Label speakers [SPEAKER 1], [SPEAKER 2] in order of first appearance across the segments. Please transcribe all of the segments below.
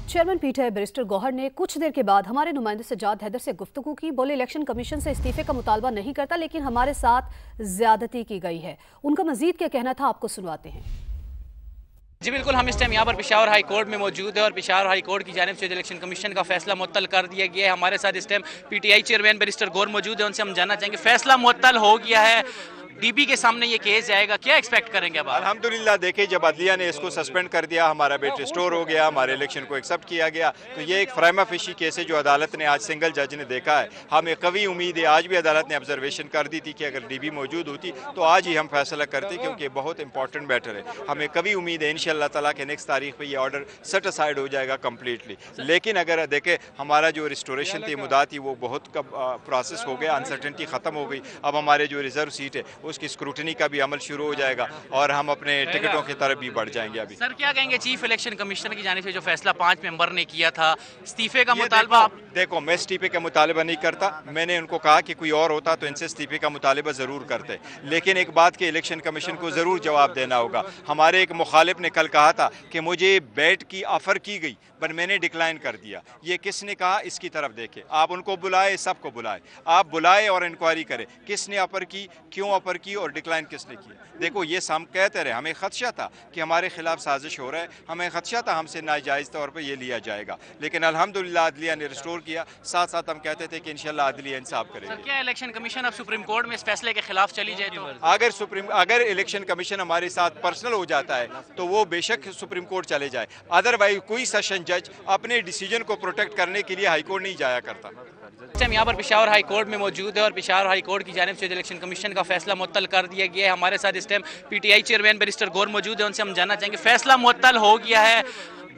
[SPEAKER 1] Chairman PTI barrister Gauhar ने कुछ देर के बाद हमारे नुमाइंदे सज्जाद हैदर से गुफ्तगू की। बोले इलेक्शन कमीशन से इस्तीफे का मुतालबा नहीं करता, लेकिन हमारे साथ ज्यादती की गई है। उनका मजीद क्या कहना था, आपको सुनवाते हैं।
[SPEAKER 2] जी बिल्कुल, हम इस टाइम यहाँ पर पेशावर हाई कोर्ट में मौजूद है और पेशावर हाई कोर्ट की जानिब से इलेक्शन कमीशन का फैसला मुअत्तल कर दिया गया है। हमारे साथ इस time PTI chairman barrister Gauhar मौजूद है। उनसे हम जानना चाहेंगे, फैसला मुअत्तल हो गया है, डीबी के सामने ये केस जाएगा, क्या एक्सपेक्ट करेंगे अब?
[SPEAKER 3] अल्हम्दुलिल्लाह, देखिए जब अदलिया ने इसको सस्पेंड कर दिया, हमारा बेट रिस्टोर हो गया, हमारे इलेक्शन को एक्सेप्ट किया गया, तो ये एक प्राइमा फेशी केस है जो अदालत ने आज सिंगल जज ने देखा है। हमें कवी उम्मीद है, आज भी अदालत ने ऑब्जर्वेशन कर दी थी कि अगर डीबी मौजूद होती तो आज ही हम फैसला करते, क्योंकि बहुत इंपॉर्टेंट मैटर है। हमें कभी उम्मीद है इंशाअल्लाह ताला के नेक्स्ट तारीख पर यह ऑर्डर सेट असाइड हो जाएगा कम्प्लीटली। लेकिन अगर देखें, हमारा जो रिस्टोरेशन थी, मुद्दा थी, वो बहुत प्रोसेस हो गया, अनसर्टेनिटी ख़त्म हो गई। अब हमारे जो रिजर्व सीट है उसकी स्क्रूटनी का भी अमल शुरू हो जाएगा और हम अपने टिकटों की तरफ भी बढ़ जाएंगे। अभी
[SPEAKER 2] सर क्या कहेंगे, चीफ इलेक्शन कमिश्नर की जानिब से जो फैसला 5 मेंबर ने किया था, इस्तीफे का मुतालबा?
[SPEAKER 3] देखो, मैं इस्तीफे का मुतालबा नहीं करता। मैंने उनको कहा कि कोई और होता तो इनसे इस्तीफे का मुतालबा ज़रूर करते, लेकिन एक बात के इलेक्शन कमीशन को ज़रूर जवाब देना होगा। हमारे एक मुखालिफ ने कल कहा था कि मुझे बैट की ऑफ़र की गई पर मैंने डिक्लाइन कर दिया। ये किसने कहा, इसकी तरफ देखें। आप उनको बुलाए, सबको बुलाए, आप बुलाए और इंक्वायरी करें किसने ऑफ़र की, क्यों ऑफ़र की और डिक्लाइन किसने किया। देखो, ये हम कहते रहे, हमें खदशा था कि हमारे खिलाफ साजिश हो रहा है, हमें खदशा था हमसे नाजायज़ तौर पर ये लिया जाएगा, लेकिन अल्हम्दुलिल्लाह अदलिया ने रिस्टोर किया। साथ साथ हम कहते थे कि इंशाल्लाह अदलिया इंसाफ करेगी।
[SPEAKER 2] सर क्या इलेक्शन कमीशन अब सुप्रीम कोर्ट में इस फैसले के खिलाफ चली जाए तो?
[SPEAKER 3] अगर इलेक्शन कमीशन हमारे साथ पर्सनल हो जाता है तो वो बेशक सुप्रीम कोर्ट चले जाए, अदरवाइज कोई सेशन जज अपने डिसीजन को प्रोटेक्ट करने के लिए हाई कोर्ट नहीं जाया करता।
[SPEAKER 2] हम यहाँ पर पेशावर हाई कोर्ट में मौजूद है और पेशावर हाई कोर्ट की जानिब से इलेक्शन कमीशन का फैसला मुअत्तल कर दिया गया है। हमारे साथ इस time PTI chairman barrister Gauhar मौजूद है। उनसे हम जानना चाहेंगे, फैसला मुअत्तल हो गया है,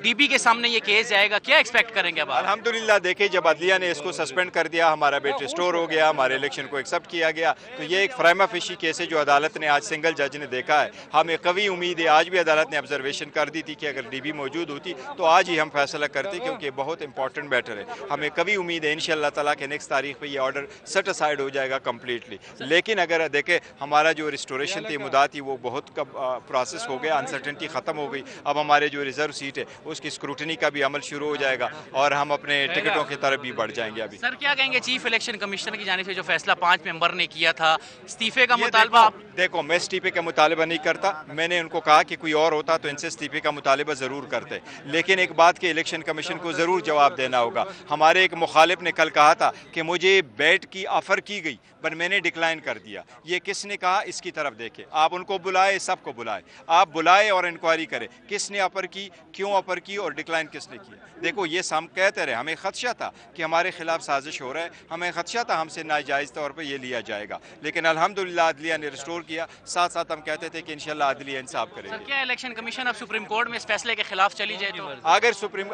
[SPEAKER 2] डीबी के सामने ये केस जाएगा, क्या एक्सपेक्ट करेंगे अब?
[SPEAKER 3] अल्हम्दुलिल्लाह, देखिए जब अदलिया ने इसको सस्पेंड कर दिया, हमारा बेट रिस्टोर हो गया, हमारे इलेक्शन को एक्सेप्ट किया गया, तो ये एक प्राइमा फेशी केस है जो अदालत ने आज सिंगल जज ने देखा है। हमें कभी उम्मीद है, आज भी अदालत ने ऑब्जर्वेशन कर दी थी कि अगर डीबी मौजूद होती तो आज ही हम फैसला करते, क्योंकि बहुत इंपॉर्टेंट मैटर है। हमें कभी उम्मीद है इंशाअल्लाह ताला के नेक्स्ट तारीख पर यह ऑर्डर सेट असाइड हो जाएगा कम्प्लीटली। लेकिन अगर देखें, हमारा जो रिस्टोरेशन थी, मुद्दा थी, वो बहुत प्रोसेस हो गया, अनसर्टेनिटी ख़त्म हो गई। अब हमारे जो रिजर्व सीट है उसकी स्क्रूटनी का भी अमल शुरू हो जाएगा और हम अपने टिकटों की तरफ भी बढ़ जाएंगे। अभी
[SPEAKER 2] सर क्या कहेंगे, चीफ इलेक्शन कमिश्नर की जानिब से जो फैसला 5 मेंबर ने किया था, इस्तीफे का मुतालबा?
[SPEAKER 3] देखो, मैं इस्तीफे का मुतालबा नहीं करता। मैंने उनको कहा कि कोई और होता तो इनसे इस्तीफे का मुतालबा ज़रूर करते, लेकिन एक बात के इलेक्शन कमीशन को ज़रूर जवाब देना होगा। हमारे एक मुखालिफ ने कल कहा था कि मुझे बैट की ऑफ़र की गई पर मैंने डिक्लाइन कर दिया। ये किसने कहा, इसकी तरफ देखें। आप उनको बुलाए, सबको बुलाए, आप बुलाए और इंक्वायरी करें किसने ऑफ़र की, क्यों ऑफ़र की और डिक्लाइन किसने किया। देखो, ये हम कहते रहे, हमें खदशा था कि हमारे खिलाफ साजिश हो रहा है, हमें खदशा था हमसे नाजायज़ तौर पर यह लिया जाएगा, लेकिन अल्हम्दुलिल्लाह अदलिया ने रिस्टोर किया। साथ साथ हम कहते थे कि इंशाअल्लाह अदलिया इंसाफ करेगी।
[SPEAKER 2] सर क्या इलेक्शन कमीशन अब सुप्रीम कोर्ट में इस फैसले के खिलाफ चली जाए तो?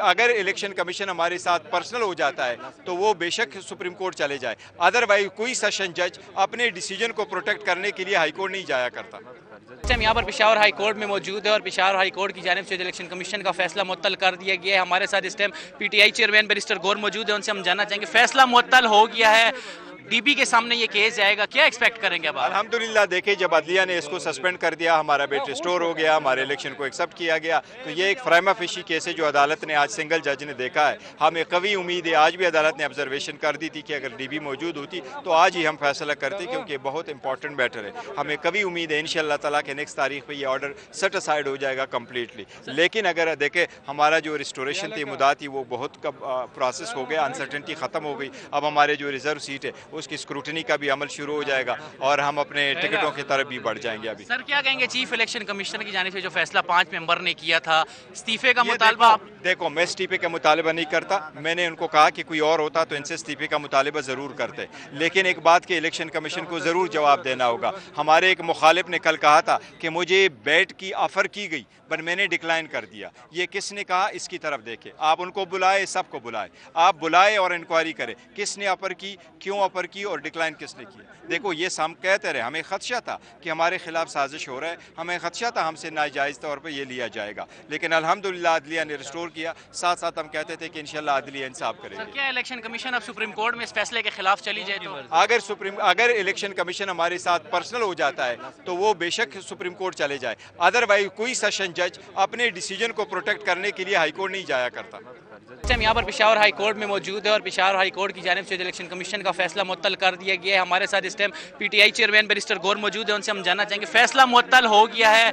[SPEAKER 3] अगर इलेक्शन कमीशन हमारे साथ पर्सनल हो जाता है तो वो बेशक सुप्रीम कोर्ट चले जाए, अदरवाइज कोई सेशन जज अपने डिसीजन को प्रोटेक्ट करने के लिए हाई कोर्ट नहीं जाया करता।
[SPEAKER 2] हम यहाँ पर पेशावर हाई कोर्ट में मौजूद है और पेशावर हाई कोर्ट की जानिब से इलेक्शन कमीशन का फैसला मुअत्तल कर दिया गया है। हमारे साथ इस time PTI chairman barrister Gauhar मौजूद है। उनसे हम जानना चाहेंगे, फैसला मुअत्तल हो गया है, डीबी के सामने ये केस जाएगा, क्या एक्सपेक्ट करेंगे अब?
[SPEAKER 3] अल्हम्दुलिल्लाह, देखिए जब अदलिया ने इसको सस्पेंड कर दिया, हमारा बेट रिस्टोर हो गया, हमारे इलेक्शन को एक्सेप्ट किया गया, तो ये एक प्राइमा फेशी केस है जो अदालत ने आज सिंगल जज ने देखा है। हमें कभी उम्मीद है, आज भी अदालत ने ऑब्जर्वेशन कर दी थी कि अगर डीबी मौजूद होती तो आज ही हम फैसला करते, क्योंकि बहुत इंपॉर्टेंट मैटर है। हमें कभी उम्मीद है इंशाअल्लाह ताला के नेक्स्ट तारीख पर यह ऑर्डर सेट असाइड हो जाएगा कम्प्लीटली। लेकिन अगर देखें, हमारा जो रिस्टोरेशन थी, मुद्दा थी, वो बहुत प्रोसेस हो गया, अनसर्टेनिटी ख़त्म हो गई। अब हमारे जो रिजर्व सीट है उसकी स्क्रूटनी का भी अमल शुरू हो जाएगा और हम अपने टिकटों की तरफ भी बढ़ जाएंगे। अभी
[SPEAKER 2] सर क्या कहेंगे, चीफ इलेक्शन कमिश्नर की जानिब से जो फैसला 5 मेंबर ने किया था, इस्तीफे का मुतालबा?
[SPEAKER 3] देखो, मैं इस्तीफे का मुतालबा नहीं करता। मैंने उनको कहा कि कोई और होता तो इनसे इस्तीफे का मुतालबा ज़रूर करते, लेकिन एक बात के इलेक्शन कमीशन को ज़रूर जवाब देना होगा। हमारे एक मुखालिफ ने कल कहा था कि मुझे बैट की ऑफ़र की गई पर मैंने डिक्लाइन कर दिया। ये किसने कहा, इसकी तरफ देखें। आप उनको बुलाए, सबको बुलाए, आप बुलाए और इंक्वायरी करें किसने ऑफ़र की, क्यों ऑफ़र की और डिक्लाइन किसने किया। देखो, ये हम कहते रहे, हमें खदशा था कि हमारे खिलाफ साजिश हो रहा है, हमें खदशा था हमसे नाजायज़ तौर पर यह लिया जाएगा, लेकिन अल्हम्दुलिल्लाह अदलिया ने रिस्टोर किया, साथ साथ हम कहते थे कि इंशाल्लाह अदलिया इंसाफ करेंगे।
[SPEAKER 2] सर, क्या इलेक्शन कमीशन अब सुप्रीम कोर्ट में इस फैसले के खिलाफ चली जाए तो?
[SPEAKER 3] अगर इलेक्शन कमीशन हमारे साथ पर्सनल हो जाता है तो वो बेशक सुप्रीम कोर्ट चले जाए, अदरवाइज कोई सेशन जज अपने डिसीजन को प्रोटेक्ट करने के लिए हाईकोर्ट नहीं जाया करता।
[SPEAKER 2] हम यहाँ पर पेशावर हाई कोर्ट में मौजूद है और पेशावर हाई कोर्ट की जानिब से इलेक्शन कमीशन का फैसला मुअत्तल कर दिया गया है। हमारे साथ इस टाइम पीटीआई चेयरमैन बैरिस्टर गौर मौजूद है, उनसे हम जानना चाहेंगे फैसला मुअत्तल हो गया है,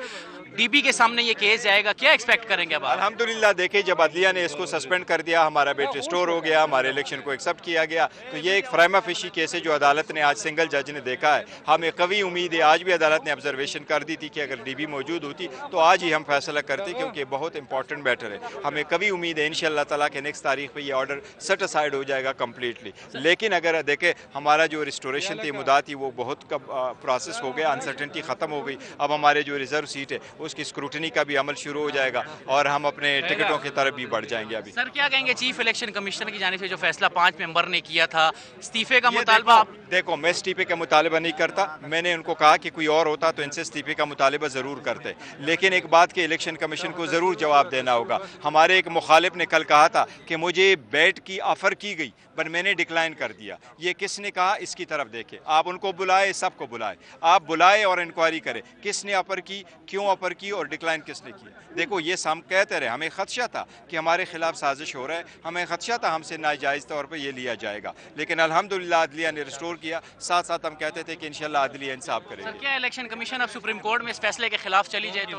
[SPEAKER 2] डीबी के सामने ये केस जाएगा, क्या एक्सपेक्ट करेंगे अब?
[SPEAKER 3] अल्हम्दुलिल्लाह देखिए, जब अदलिया ने इसको सस्पेंड कर दिया, हमारा बेट रिस्टोर हो गया, हमारे इलेक्शन को एक्सेप्ट किया गया, तो ये एक प्राइमा फेशी केस है जो अदालत ने आज सिंगल जज ने देखा है। हमें कवी उम्मीद है, आज भी अदालत ने ऑब्जर्वेशन कर दी थी कि अगर डीबी मौजूद होती तो आज ही हम फैसला करते, क्योंकि बहुत इंपॉर्टेंट मैटर है। हमें कभी उम्मीद है इंशाअल्लाह ताला के नेक्स्ट तारीख पर यह ऑर्डर सेट असाइड हो जाएगा कम्प्लीटली। लेकिन अगर देखें, हमारा जो रिस्टोरेशन थी, मुद्दा थी, वो बहुत प्रोसेस हो गया, अनसर्टेनिटी ख़त्म हो गई। अब हमारे जो रिजर्व सीट है उसकी स्क्रूटनी का भी अमल शुरू हो जाएगा और हम अपने टिकटों की तरफ भी बढ़ जाएंगे। अभी
[SPEAKER 2] सर क्या कहेंगे चीफ इलेक्शन कमिश्नर की जानिब से जो फैसला 5 मेंबर ने किया था, इस्तीफे का मुतालबा?
[SPEAKER 3] देखो, मैं इस्तीफे का मुतालबा नहीं करता। मैंने उनको कहा कि कोई और होता तो इनसे इस्तीफे का मुतालबा ज़रूर करते, लेकिन एक बात के इलेक्शन कमीशन को ज़रूर जवाब देना होगा। हमारे एक मुखालिफ ने कल कहा था कि मुझे बैट की ऑफ़र की गई पर मैंने डिक्लाइन कर दिया। ये किसने कहा, इसकी तरफ देखें। आप उनको बुलाए, सबको बुलाए, आप बुलाए और इंक्वायरी करें किसने ऑफ़र की, क्यों ऑफ़र की और डिक्लाइन किसने किया। देखो, ये हम कहते रहे, हमें खदशा था कि हमारे खिलाफ साजिश हो रहा है, हमें खदशा था हमसे नाजायज़ तौर पर ये लिया जाएगा, लेकिन अल्हम्दुलिल्लाह अदलिया ने रिस्टोर किया। साथ साथ हम कहते थे कि इंशाल्लाह अदलिया इंसाफ करेंगे।
[SPEAKER 2] सर क्या इलेक्शन कमीशन अब सुप्रीम कोर्ट में इस फैसले के खिलाफ चली जाए तो?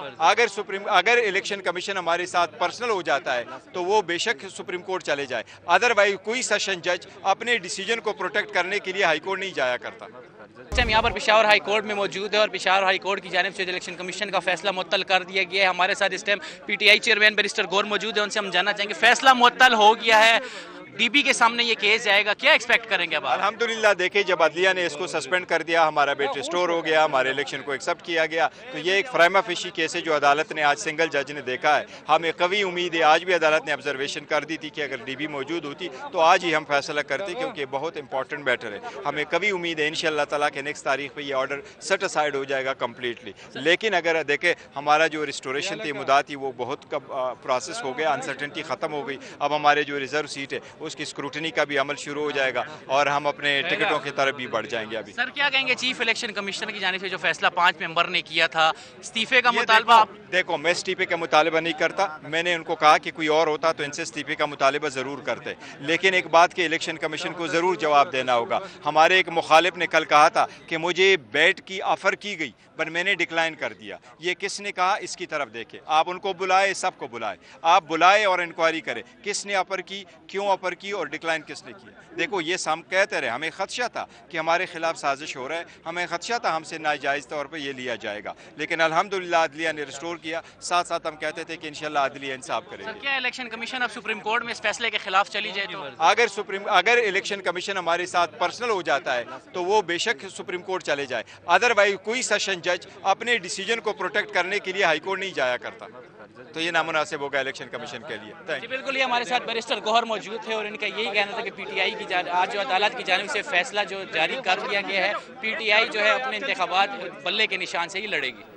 [SPEAKER 3] अगर इलेक्शन कमीशन हमारे साथ पर्सनल हो जाता है तो वो बेशक सुप्रीम कोर्ट चले जाए, अदरवाइज कोई सेशन जज अपने डिसीजन को प्रोटेक्ट करने के लिए हाईकोर्ट नहीं जाया करता।
[SPEAKER 2] हम यहाँ पर पेशावर हाई कोर्ट में मौजूद है और पेशावर हाई कोर्ट की जानिब से इलेक्शन कमीशन का फैसला मुअत्तल कर दिया गया है। हमारे साथ इस टाइम पीटीआई चेयरमैन बैरिस्टर गौर मौजूद है, उनसे हम जानना चाहेंगे फैसला मुअत्तल हो गया है, डीबी के सामने ये केस जाएगा, क्या एक्सपेक्ट करेंगे अब?
[SPEAKER 3] अल्हम्दुलिल्लाह देखिए, जब अदलिया ने इसको सस्पेंड कर दिया, हमारा बेट रिस्टोर हो गया, हमारे इलेक्शन को एक्सेप्ट किया गया, तो ये एक प्राइमा फेशी केस है जो अदालत ने आज सिंगल जज ने देखा है। हमें कभी उम्मीद है, आज भी अदालत ने ऑब्जर्वेशन कर दी थी कि अगर डीबी मौजूद होती तो आज ही हम फैसला करते, क्योंकि बहुत इंपॉर्टेंट मैटर है। हमें कभी उम्मीद है इंशाअल्लाह ताला के नेक्स्ट तारीख पर यह ऑर्डर सेट असाइड हो जाएगा कम्प्लीटली। लेकिन अगर देखें, हमारा जो रिस्टोरेशन थी, मुद्दा थी, वो बहुत प्रोसेस हो गया, अनसर्टेनिटी ख़त्म हो गई। अब हमारे जो रिजर्व सीट है उसकी स्क्रूटनी का भी अमल शुरू हो जाएगा और हम अपने टिकटों की तरफ भी बढ़ जाएंगे। अभी
[SPEAKER 2] सर क्या कहेंगे चीफ इलेक्शन कमिश्नर की जानिब से जो फैसला 5 मेंबर ने किया था, इस्तीफे का मुतालबा?
[SPEAKER 3] देखो, मैं इस्तीफे का मुतालबा नहीं करता। मैंने उनको कहा कि कोई और होता तो इनसे इस्तीफे का मुतालबा ज़रूर करते, लेकिन एक बात के इलेक्शन कमीशन को ज़रूर जवाब देना होगा। हमारे एक मुखालिफ ने कल कहा था कि मुझे बैट की ऑफ़र की गई पर मैंने डिक्लाइन कर दिया। ये किसने कहा, इसकी तरफ देखें। आप उनको बुलाए, सबको बुलाए, आप बुलाए और इंक्वायरी करें किसने ऑफ़र की, क्यों ऑफ़र की और डिक्लाइन किसने किया। देखो, ये हम कहते रहे, हमें खदशा था कि हमारे खिलाफ साजिश हो रहा है, हमें खदशा था हमसे नाजायज़ तौर पर यह लिया जाएगा, लेकिन अल्हम्दुलिल्लाह अदलिया ने रिस्टोर किया। साथ साथ हम कहते थे कि इंशाल्लाह अदलिया इंसाफ करेंगे।
[SPEAKER 2] सर क्या इलेक्शन कमीशन अब सुप्रीम कोर्ट में इस फैसले के खिलाफ चली जाए तो?
[SPEAKER 3] अगर इलेक्शन कमीशन हमारे साथ पर्सनल हो जाता है तो वो बेशक सुप्रीम कोर्ट चले जाए, अदरवाइज कोई सेशन जज अपने डिसीजन को प्रोटेक्ट करने के लिए हाईकोर्ट नहीं जाया करता, तो ये नामुनासिब होगा इलेक्शन कमीशन के लिए।
[SPEAKER 2] जी बिल्कुल, ये हमारे साथ बैरिस्टर गौहर मौजूद थे और इनका यही कहना था कि पीटीआई की आज जो अदालत की जानिब से फैसला जो जारी कर दिया गया है, पीटीआई जो है अपने इंतखाबात बल्ले के निशान से ही लड़ेगी।